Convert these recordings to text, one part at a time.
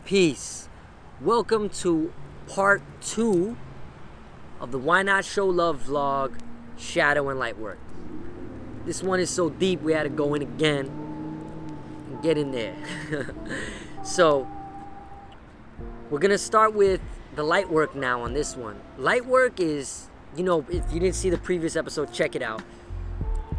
Peace. Welcome to part 2 of the Why Not Show Love vlog, Shadow and Light Work. This one is so deep we had to go in again and get in there. So, we're going to start with the light work now on this one. Light work is, if you didn't see the previous episode, check it out.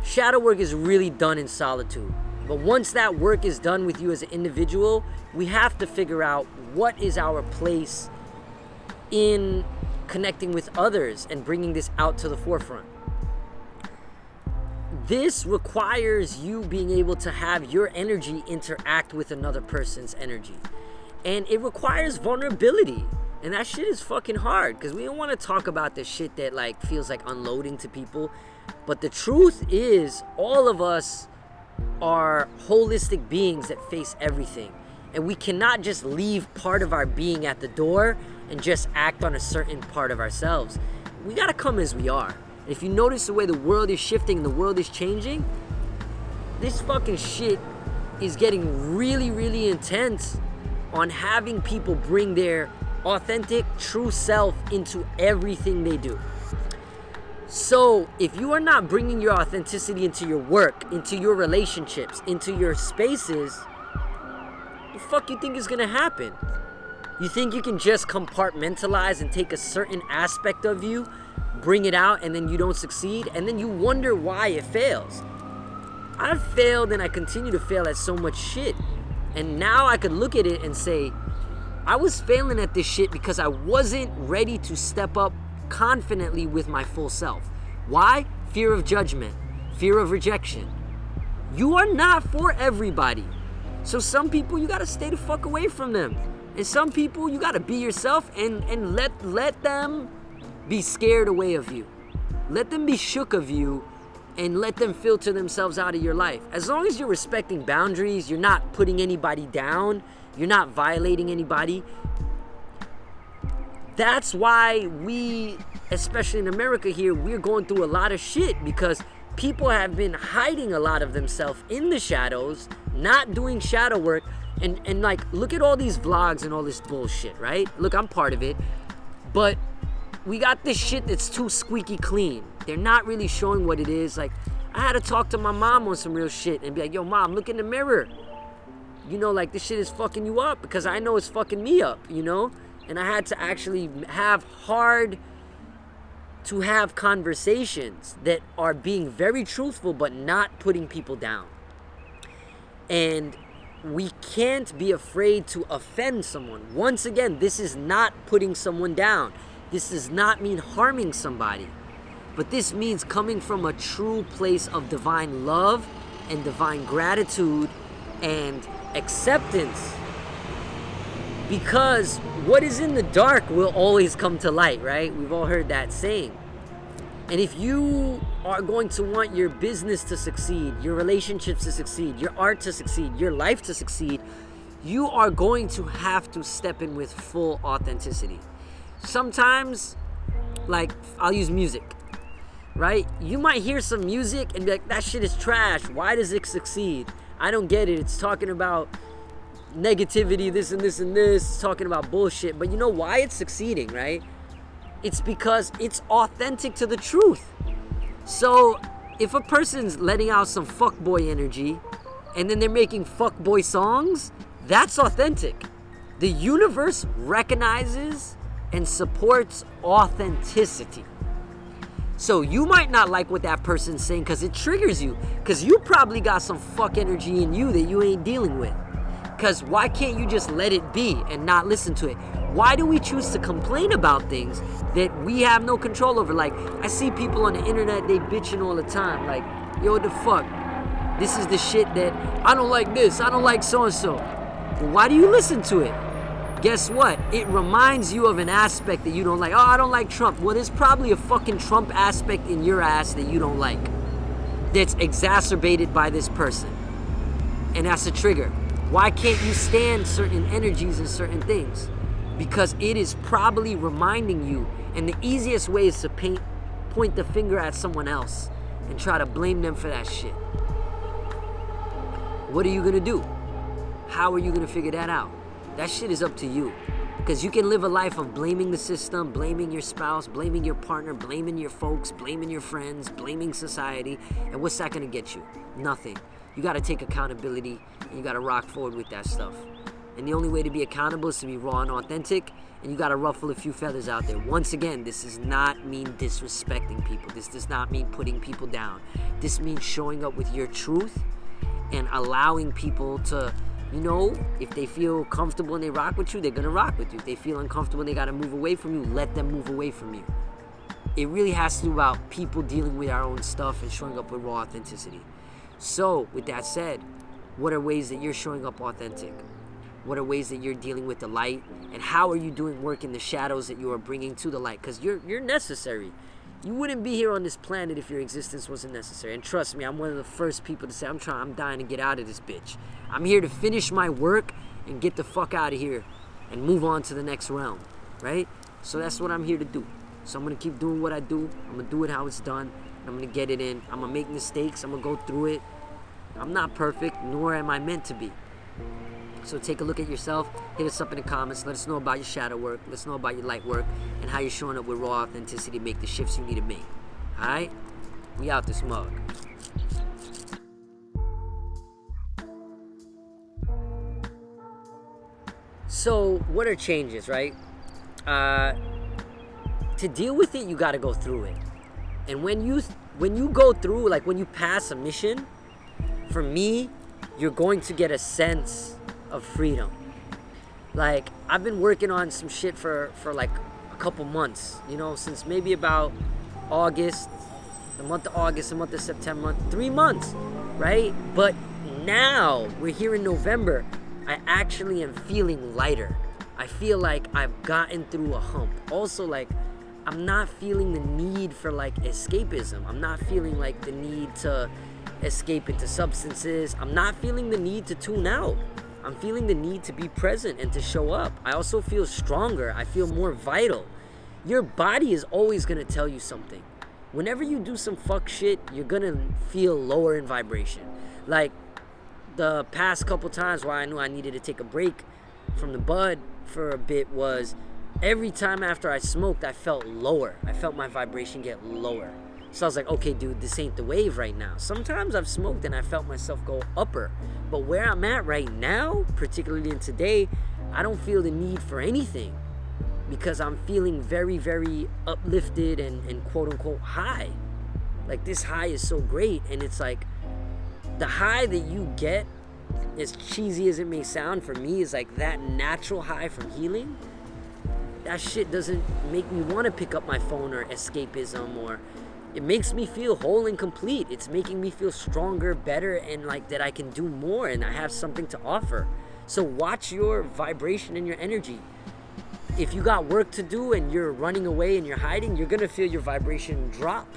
Shadow work is really done in solitude. But once that work is done with you as an individual, we have to figure out what is our place in connecting with others and bringing this out to the forefront. This requires you being able to have your energy interact with another person's energy. And it requires vulnerability. And that shit is fucking hard because we don't want to talk about the shit that feels like unloading to people. But the truth is, all of us are holistic beings that face everything, and we cannot just leave part of our being at the door and just act on a certain part of ourselves. We gotta come as we are. And if you notice the way the world is shifting and the world is changing, this fucking shit is getting really, really intense on having people bring their authentic, true self into everything they do. So, if you are not bringing your authenticity into your work, into your relationships, into your spaces, what the fuck you think is gonna happen? You think you can just compartmentalize and take a certain aspect of you, bring it out, and then you don't succeed, and then you wonder why it fails? I've failed and I continue to fail at so much shit. And now I could look at it and say, I was failing at this shit because I wasn't ready to step up confidently with my full self. Why? Fear of judgment, fear of rejection. You are not for everybody. So some people you gotta stay the fuck away from them. And some people you gotta be yourself and let them be scared away of you. Let them be shook of you and let them filter themselves out of your life. As long as you're respecting boundaries, you're not putting anybody down, you're not violating anybody. That's why we, especially in America here, we're going through a lot of shit because people have been hiding a lot of themselves in the shadows, not doing shadow work, and look at all these vlogs and all this bullshit, right? Look, I'm part of it, but we got this shit that's too squeaky clean. They're not really showing what it is. I had to talk to my mom on some real shit and be like, yo, mom, look in the mirror. This shit is fucking you up because I know it's fucking me up, And I had to actually have conversations that are being very truthful but not putting people down. And we can't be afraid to offend someone. Once again, this is not putting someone down. This does not mean harming somebody. But this means coming from a true place of divine love and divine gratitude and acceptance. Because what is in the dark will always come to light, right? We've all heard that saying. And if you are going to want your business to succeed, your relationships to succeed, your art to succeed, your life to succeed, you are going to have to step in with full authenticity. Sometimes, I'll use music, right? You might hear some music and be like, that shit is trash. Why does it succeed? I don't get it. It's talking about negativity, this and this and this. It's talking about bullshit. But you know why it's succeeding, right? It's because it's authentic to the truth. So if a person's letting out some fuckboy energy and then they're making fuckboy songs, that's authentic. The universe recognizes and supports authenticity. So you might not like what that person's saying because it triggers you. Because you probably got some fuck energy in you that you ain't dealing with. Because why can't you just let it be and not listen to it? Why do we choose to complain about things that we have no control over? I see people on the internet, they bitching all the time. Yo, what the fuck? This is the shit that, I don't like this, I don't like so-and-so. Well, why do you listen to it? Guess what? It reminds you of an aspect that you don't like. Oh, I don't like Trump. Well, there's probably a fucking Trump aspect in your ass that you don't like. That's exacerbated by this person. And that's a trigger. Why can't you stand certain energies and certain things? Because it is probably reminding you. And the easiest way is to point the finger at someone else and try to blame them for that shit. What are you going to do? How are you going to figure that out? That shit is up to you. Because you can live a life of blaming the system, blaming your spouse, blaming your partner, blaming your folks, blaming your friends, blaming society. And what's that going to get you? Nothing. You got to take accountability and you got to rock forward with that stuff. And the only way to be accountable is to be raw and authentic. And you got to ruffle a few feathers out there. Once again, this does not mean disrespecting people. This does not mean putting people down. This means showing up with your truth and allowing people to, you know, if they feel comfortable and they rock with you, they're going to rock with you. If they feel uncomfortable and they got to move away from you, let them move away from you. It really has to do about people dealing with our own stuff and showing up with raw authenticity. So, with that said, what are ways that you're showing up authentic? What are ways that you're dealing with the light? And how are you doing work in the shadows that you are bringing to the light? Because you're necessary. You wouldn't be here on this planet if your existence wasn't necessary. And trust me, I'm one of the first people to say, I'm dying to get out of this bitch. I'm here to finish my work and get the fuck out of here and move on to the next realm, right? So that's what I'm here to do. So I'm going to keep doing what I do. I'm going to do it how it's done. I'm going to get it in. I'm going to make mistakes. I'm going to go through it. I'm not perfect, nor am I meant to be. So take a look at yourself. Hit us up in the comments. Let us know about your shadow work. Let us know about your light work and how you're showing up with raw authenticity to make the shifts you need to make. All right? We out this mug. So what are changes, right? To deal with it, you got to go through it. And when you go through, like when you pass a mission, for me, you're going to get a sense of freedom. Like, I've been working on some shit for like a couple months, you know, since maybe about August, the month of September, 3 months, right? But now we're here in November. I actually am feeling lighter. I feel like I've gotten through a hump. Also, like, I'm not feeling the need for like escapism. I'm not feeling like the need to escape into substances. I'm not feeling the need to tune out. I'm feeling the need to be present and to show up. I also feel stronger. I feel more vital. Your body is always going to tell you something. Whenever you do some fuck shit, you're going to feel lower in vibration. Like the past couple times why I knew I needed to take a break from the bud for a bit was every time after I smoked, I felt lower. I felt my vibration get lower. So I was like, okay, dude, this ain't the wave right now. Sometimes I've smoked and I felt myself go upper. But where I'm at right now, particularly in today, I don't feel the need for anything because I'm feeling very, very uplifted and quote unquote high. Like this high is so great. And it's like the high that you get, as cheesy as it may sound, for me is like that natural high from healing. That shit doesn't make me want to pick up my phone or escapism, or it makes me feel whole and complete. It's making me feel stronger, better, and like that I can do more and I have something to offer. So watch your vibration and your energy. If you got work to do and you're running away and you're hiding, you're going to feel your vibration drop.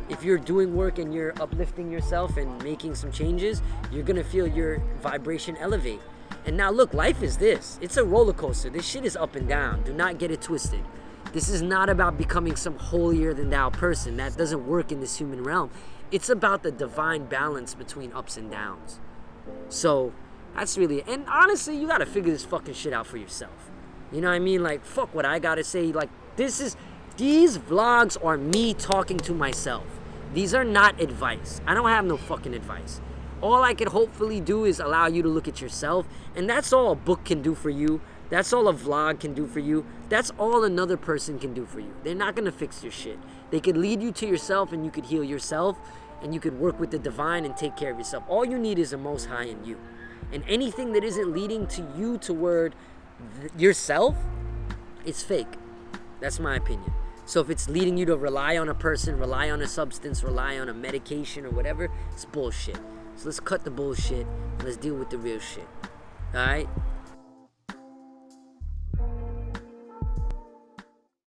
If you're doing work and you're uplifting yourself and making some changes, you're going to feel your vibration elevate. And now look, life is this. It's a roller coaster. This shit is up and down. Do not get it twisted. This is not about becoming some holier than thou person. That doesn't work in this human realm. It's about the divine balance between ups and downs. So that's really it. And honestly, you got to figure this fucking shit out for yourself. You know what I mean? Like, fuck what I got to say. Like, these vlogs are me talking to myself. These are not advice. I don't have no fucking advice. All I could hopefully do is allow you to look at yourself. And that's all a book can do for you. That's all a vlog can do for you. That's all another person can do for you. They're not going to fix your shit. They could lead you to yourself and you could heal yourself and you could work with the divine and take care of yourself. All you need is a Most High in you. And anything that isn't leading to you toward yourself, it's fake. That's my opinion. So if it's leading you to rely on a person, rely on a substance, rely on a medication or whatever, it's bullshit. So let's cut the bullshit and let's deal with the real shit. All right?